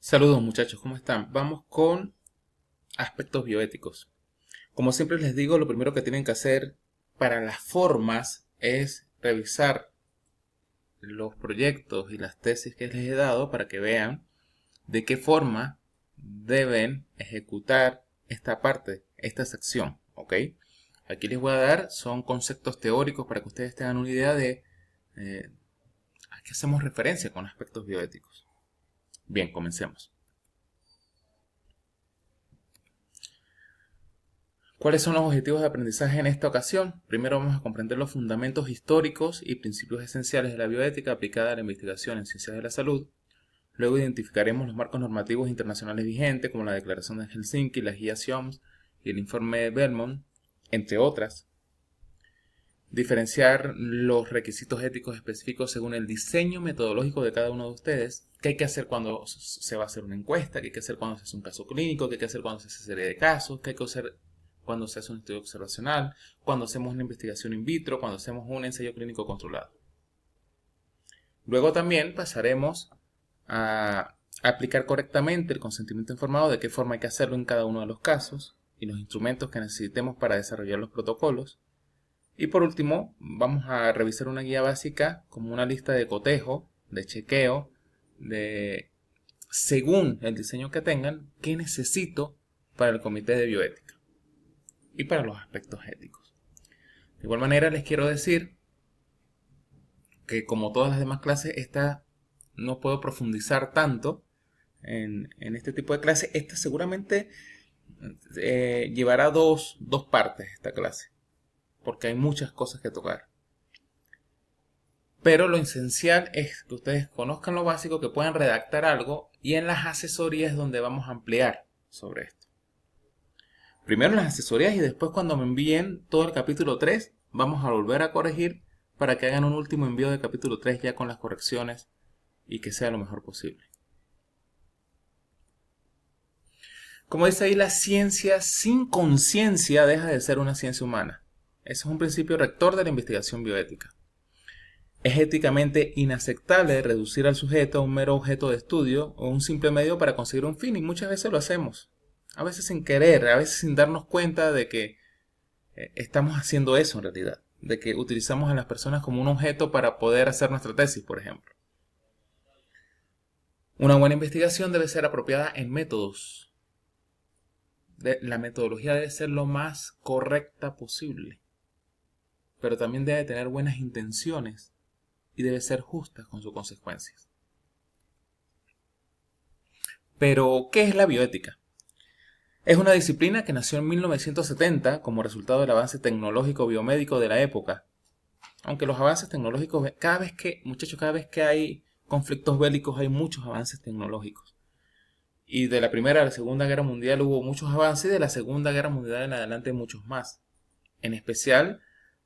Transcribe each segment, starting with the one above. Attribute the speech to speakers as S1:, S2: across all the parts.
S1: Saludos muchachos, ¿cómo están? Vamos con aspectos bioéticos. Como siempre les digo, lo primero que tienen que hacer para las formas es revisar los proyectos y las tesis que les he dado para que vean de qué forma deben ejecutar esta parte, esta sección, ¿ok? Aquí les voy a dar, son conceptos teóricos para que ustedes tengan una idea de a qué hacemos referencia con aspectos bioéticos. Bien, comencemos. ¿Cuáles son los objetivos de aprendizaje en esta ocasión? Primero vamos a comprender los fundamentos históricos y principios esenciales de la bioética aplicada a la investigación en ciencias de la salud. Luego identificaremos los marcos normativos internacionales vigentes, como la Declaración de Helsinki, las guías SIOMS y el informe de Belmont, entre otras. Diferenciar los requisitos éticos específicos según el diseño metodológico de cada uno de ustedes. ¿Qué hay que hacer cuando se va a hacer una encuesta? ¿Qué hay que hacer cuando se hace un caso clínico? ¿Qué hay que hacer cuando se hace serie de casos? ¿Qué hay que hacer cuando se hace un estudio observacional? Cuando hacemos una investigación in vitro? Cuando hacemos un ensayo clínico controlado. Luego también pasaremos a aplicar correctamente el consentimiento informado, de qué forma hay que hacerlo en cada uno de los casos y los instrumentos que necesitemos para desarrollar los protocolos. Y por último, vamos a revisar una guía básica como una lista de cotejo, de chequeo, de según el diseño que tengan, qué necesito para el comité de bioética y para los aspectos éticos. De igual manera les quiero decir que como todas las demás clases, esta no puedo profundizar tanto en este tipo de clases. Esta seguramente llevará dos partes esta clase, porque hay muchas cosas que tocar. Pero lo esencial es que ustedes conozcan lo básico, que puedan redactar algo, y en las asesorías es donde vamos a ampliar sobre esto. Primero en las asesorías y después cuando me envíen todo el capítulo 3, vamos a volver a corregir para que hagan un último envío del capítulo 3 ya con las correcciones y que sea lo mejor posible. Como dice ahí, la ciencia sin conciencia deja de ser una ciencia humana. Ese es un principio rector de la investigación bioética. Es éticamente inaceptable reducir al sujeto a un mero objeto de estudio o un simple medio para conseguir un fin, y muchas veces lo hacemos. A veces sin querer, a veces sin darnos cuenta de que estamos haciendo eso en realidad, de que utilizamos a las personas como un objeto para poder hacer nuestra tesis, por ejemplo. Una buena investigación debe ser apropiada en métodos. La metodología debe ser lo más correcta posible, pero también debe tener buenas intenciones y debe ser justa con sus consecuencias. Pero, ¿qué es la bioética? Es una disciplina que nació en 1970 como resultado del avance tecnológico biomédico de la época. Aunque los avances tecnológicos, cada vez que hay conflictos bélicos hay muchos avances tecnológicos. Y de la Primera a la Segunda Guerra Mundial hubo muchos avances, y de la Segunda Guerra Mundial en adelante muchos más. En especial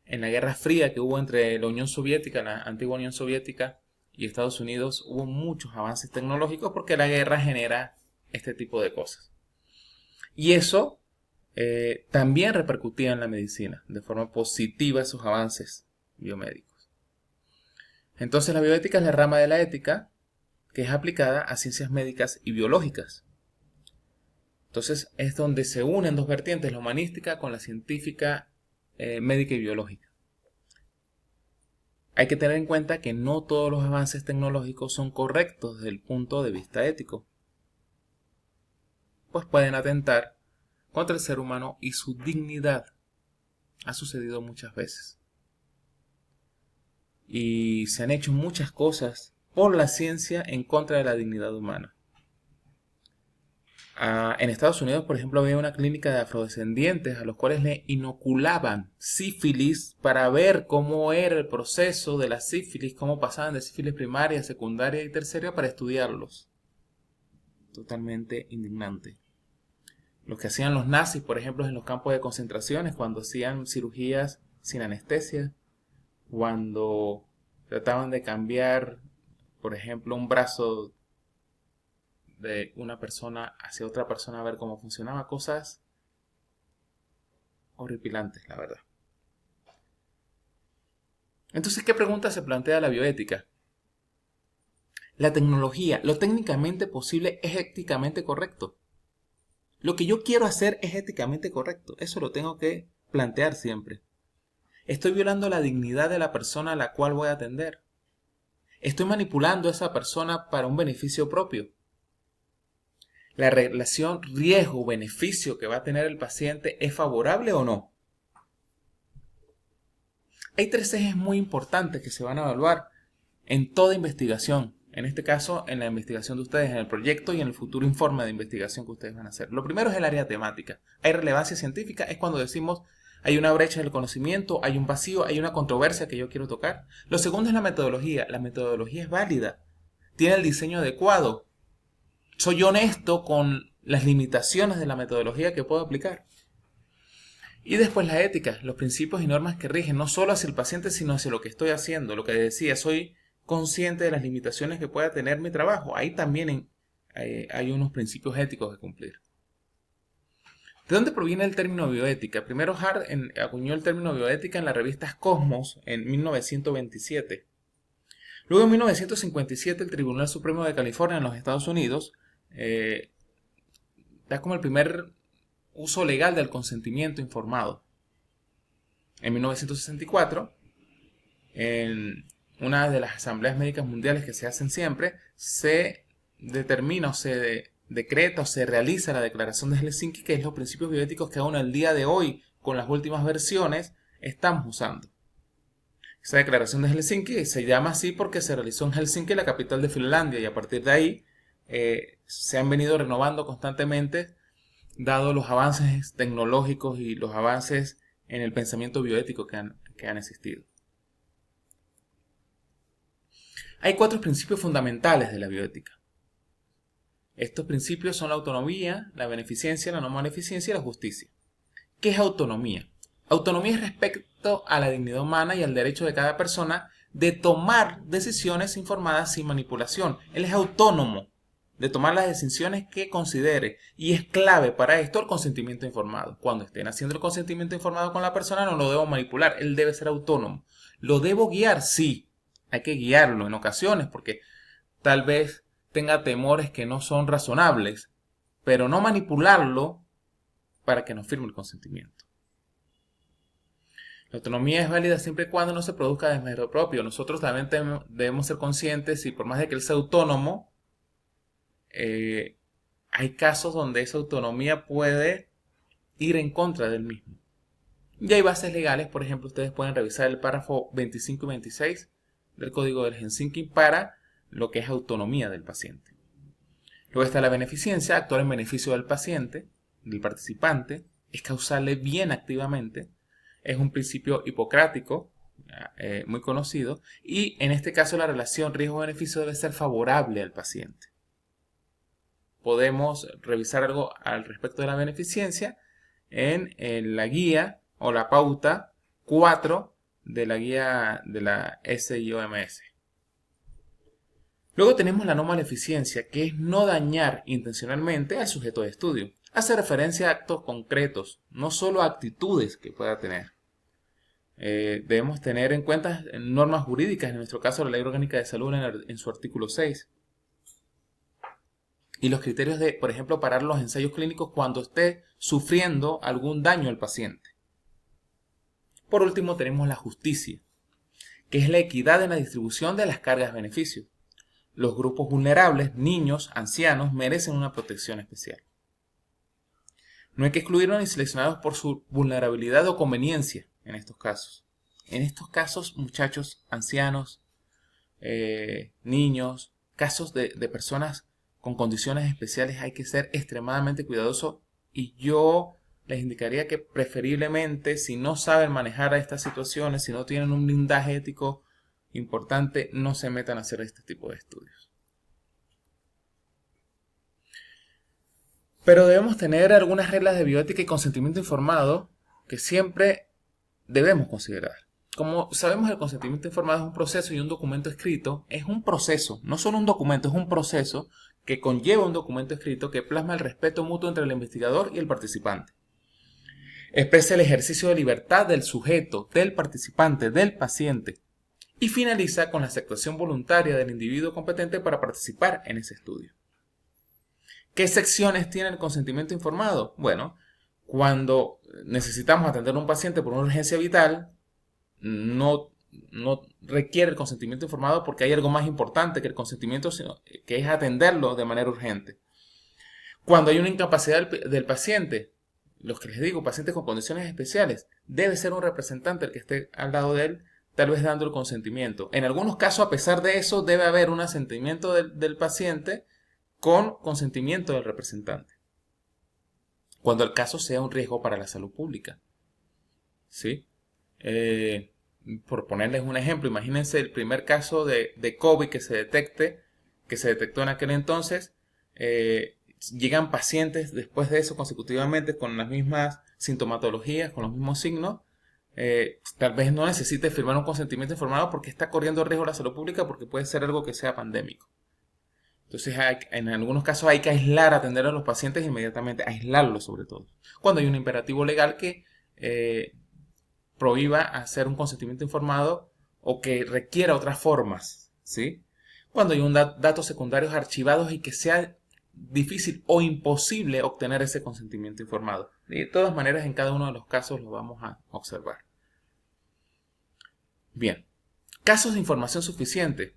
S1: en la Guerra Fría que hubo entre la Unión Soviética, la antigua Unión Soviética, y Estados Unidos, hubo muchos avances tecnológicos porque la guerra genera este tipo de cosas. Y eso también repercutía en la medicina, de forma positiva esos avances biomédicos. Entonces la bioética es la rama de la ética que es aplicada a ciencias médicas y biológicas. Entonces es donde se unen dos vertientes, la humanística con la científica, médica y biológica. Hay que tener en cuenta que no todos los avances tecnológicos son correctos desde el punto de vista ético, pues pueden atentar contra el ser humano y su dignidad. Ha sucedido muchas veces. Y se han hecho muchas cosas por la ciencia en contra de la dignidad humana. En Estados Unidos, por ejemplo, había una clínica de afrodescendientes a los cuales le inoculaban sífilis para ver cómo era el proceso de la sífilis, cómo pasaban de sífilis primaria, secundaria y terciaria para estudiarlos. Totalmente indignante. Lo que hacían los nazis, por ejemplo, en los campos de concentraciones, cuando hacían cirugías sin anestesia, cuando trataban de cambiar, por ejemplo, un brazo de una persona hacia otra persona a ver cómo funcionaba, cosas horripilantes, la verdad. Entonces, ¿qué pregunta se plantea la bioética? La tecnología, lo técnicamente posible es éticamente correcto. Lo que yo quiero hacer es éticamente correcto. Eso lo tengo que plantear siempre. Estoy violando la dignidad de la persona a la cual voy a atender. Estoy manipulando a esa persona para un beneficio propio. ¿La relación riesgo-beneficio que va a tener el paciente es favorable o no? Hay 3 ejes muy importantes que se van a evaluar en toda investigación. En este caso, en la investigación de ustedes, en el proyecto y en el futuro informe de investigación que ustedes van a hacer. Lo primero es el área temática. Hay relevancia científica, es cuando decimos hay una brecha del conocimiento, hay un vacío, hay una controversia que yo quiero tocar. Lo segundo es la metodología. La metodología es válida, tiene el diseño adecuado. Soy honesto con las limitaciones de la metodología que puedo aplicar. Y después la ética, los principios y normas que rigen no solo hacia el paciente, sino hacia lo que estoy haciendo. Lo que decía, soy consciente de las limitaciones que pueda tener mi trabajo. Ahí también hay unos principios éticos que cumplir. ¿De dónde proviene el término bioética? Primero Hart acuñó el término bioética en la revista Cosmos en 1927. Luego en 1957 el Tribunal Supremo de California en los Estados Unidos da como el primer uso legal del consentimiento informado. En 1964, en una de las asambleas médicas mundiales que se hacen siempre, se determina o se decreta o se realiza la Declaración de Helsinki, que es los principios bioéticos que aún al día de hoy, con las últimas versiones, estamos usando. Esa Declaración de Helsinki se llama así porque se realizó en Helsinki, la capital de Finlandia, y a partir de ahí se han venido renovando constantemente, dado los avances tecnológicos y los avances en el pensamiento bioético que han existido. Hay 4 principios fundamentales de la bioética. Estos principios son la autonomía, la beneficencia, la no maleficencia y la justicia. ¿Qué es autonomía? Autonomía es respecto a la dignidad humana y al derecho de cada persona de tomar decisiones informadas sin manipulación. Él es autónomo de tomar las decisiones que considere, y es clave para esto el consentimiento informado. Cuando estén haciendo el consentimiento informado con la persona, no lo debo manipular, él debe ser autónomo. ¿Lo debo guiar? Sí, hay que guiarlo en ocasiones porque tal vez tenga temores que no son razonables, pero no manipularlo para que no firme el consentimiento. La autonomía es válida siempre y cuando no se produzca desmedro propio. Nosotros también debemos ser conscientes, y por más de que él sea autónomo, hay casos donde esa autonomía puede ir en contra del mismo. Y hay bases legales, por ejemplo, ustedes pueden revisar el párrafo 25 y 26 del Código del Helsinki para lo que es autonomía del paciente. Luego está la beneficencia, actuar en beneficio del paciente, del participante, es causarle bien activamente, es un principio hipocrático, muy conocido, y en este caso la relación riesgo-beneficio debe ser favorable al paciente. Podemos revisar algo al respecto de la beneficencia en la guía o la pauta 4 de la guía de la SIOMS. Luego tenemos la no maleficencia, que es no dañar intencionalmente al sujeto de estudio. Hace referencia a actos concretos, no solo a actitudes que pueda tener. Debemos tener en cuenta normas jurídicas, en nuestro caso la Ley Orgánica de Salud en su artículo 6. Y los criterios de, por ejemplo, parar los ensayos clínicos cuando esté sufriendo algún daño al paciente. Por último tenemos la justicia, que es la equidad en la distribución de las cargas-beneficios. Los grupos vulnerables, niños, ancianos, merecen una protección especial. No hay que excluirlos ni seleccionarlos por su vulnerabilidad o conveniencia en estos casos. En estos casos, muchachos, ancianos, niños, casos de personas con condiciones especiales, hay que ser extremadamente cuidadoso, y yo les indicaría que preferiblemente, si no saben manejar a estas situaciones, si no tienen un blindaje ético importante, no se metan a hacer este tipo de estudios. Pero debemos tener algunas reglas de bioética y consentimiento informado que siempre debemos considerar. Como sabemos, el consentimiento informado es un proceso, y un documento escrito es un proceso, no solo un documento, es un proceso que conlleva un documento escrito que plasma el respeto mutuo entre el investigador y el participante. Expresa el ejercicio de libertad del sujeto, del participante, del paciente, Y finaliza con la aceptación voluntaria del individuo competente para participar en ese estudio. ¿Qué secciones tiene el consentimiento informado? Bueno, cuando necesitamos atender a un paciente por una urgencia vital, no requiere el consentimiento informado porque hay algo más importante que el consentimiento, que es atenderlo de manera urgente. Cuando hay una incapacidad del paciente, los que les digo, pacientes con condiciones especiales, debe ser un representante el que esté al lado de él, tal vez dando el consentimiento. En algunos casos, a pesar de eso, debe haber un asentimiento del paciente con consentimiento del representante, cuando el caso sea un riesgo para la salud pública. ¿Sí? Por ponerles un ejemplo, imagínense el primer caso de COVID que se detectó en aquel entonces. Llegan pacientes después de eso consecutivamente con las mismas sintomatologías, con los mismos signos. Tal vez no necesite firmar un consentimiento informado porque está corriendo riesgo la salud pública, porque puede ser algo que sea pandémico. Entonces, en algunos casos hay que atender a los pacientes inmediatamente, aislarlos sobre todo. Cuando hay un imperativo legal que prohíba hacer un consentimiento informado o que requiera otras formas, ¿sí? Cuando hay datos secundarios archivados y que sea difícil o imposible obtener ese consentimiento informado. De todas maneras, en cada uno de los casos lo vamos a observar. Bien, casos de información suficiente,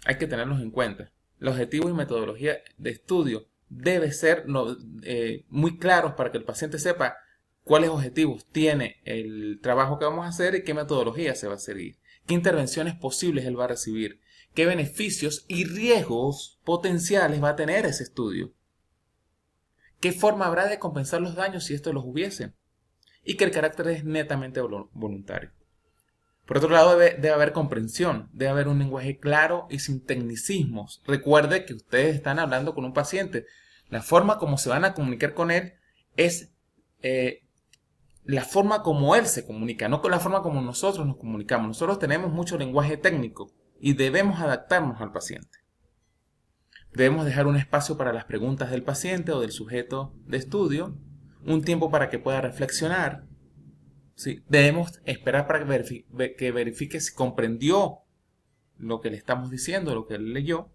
S1: hay que tenerlos en cuenta. Los objetivos y metodología de estudio deben ser muy claros para que el paciente sepa cuáles objetivos tiene el trabajo que vamos a hacer y qué metodología se va a seguir, qué intervenciones posibles él va a recibir, qué beneficios y riesgos potenciales va a tener ese estudio, qué forma habrá de compensar los daños si estos los hubiese, y que el carácter es netamente voluntario. Por otro lado, debe haber comprensión, debe haber un lenguaje claro y sin tecnicismos. Recuerde que ustedes están hablando con un paciente. La forma como se van a comunicar con él es la forma como él se comunica, no con la forma como nosotros nos comunicamos. Nosotros tenemos mucho lenguaje técnico y debemos adaptarnos al paciente. Debemos dejar un espacio para las preguntas del paciente o del sujeto de estudio, un tiempo para que pueda reflexionar. ¿Sí? Debemos esperar para que verifique si comprendió lo que le estamos diciendo, lo que él leyó,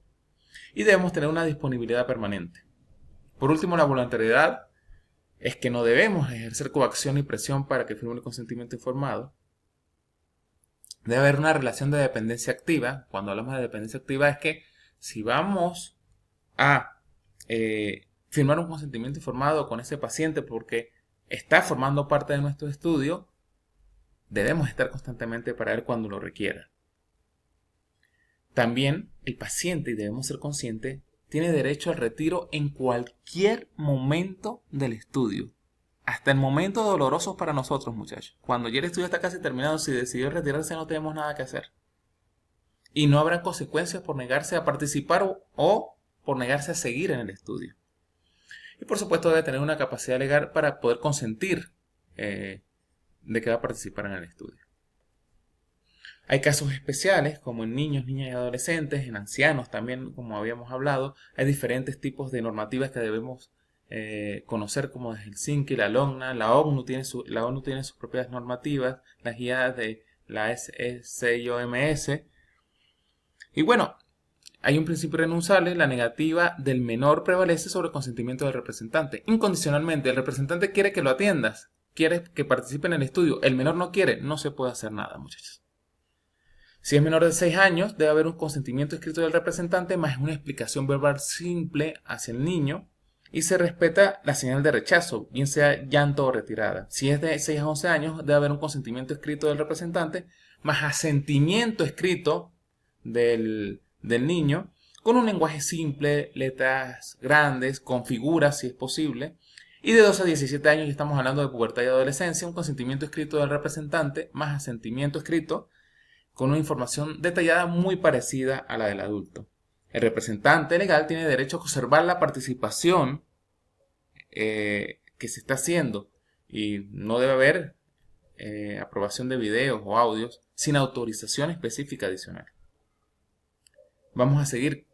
S1: y debemos tener una disponibilidad permanente. Por último, la voluntariedad es que no debemos ejercer coacción y presión para que firme el consentimiento informado. Debe haber una relación de dependencia activa. Cuando hablamos de dependencia activa es que si vamos a firmar un consentimiento informado con ese paciente porque está formando parte de nuestro estudio, debemos estar constantemente para él cuando lo requiera. También el paciente, y debemos ser conscientes, tiene derecho al retiro en cualquier momento del estudio. Hasta el momento doloroso para nosotros, muchachos. Cuando ya el estudio está casi terminado, si decidió retirarse no tenemos nada que hacer. Y no habrá consecuencias por negarse a participar o por negarse a seguir en el estudio. Y por supuesto debe tener una capacidad legal para poder consentir de que va a participar en el estudio. Hay casos especiales, como en niños, niñas y adolescentes, en ancianos también, como habíamos hablado. Hay diferentes tipos de normativas que debemos conocer, como desde Helsinki, la LOGNA. La ONU tiene sus propias normativas, las guías de la SCIOMS. Y bueno, hay un principio irrenunciable: la negativa del menor prevalece sobre el consentimiento del representante. Incondicionalmente, el representante quiere que lo atiendas, quiere que participe en el estudio, el menor no quiere, no se puede hacer nada, muchachos. Si es menor de 6 años, debe haber un consentimiento escrito del representante más una explicación verbal simple hacia el niño, y se respeta la señal de rechazo, bien sea llanto o retirada. Si es de 6 a 11 años, debe haber un consentimiento escrito del representante más asentimiento escrito del niño, con un lenguaje simple, letras grandes, con figuras si es posible. Y de 12 a 17 años, ya estamos hablando de pubertad y adolescencia, un consentimiento escrito del representante más asentimiento escrito, con una información detallada muy parecida a la del adulto. El representante legal tiene derecho a observar la participación que se está haciendo, y no debe haber aprobación de videos o audios sin autorización específica adicional. Vamos a seguir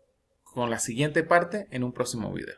S1: con la siguiente parte en un próximo video.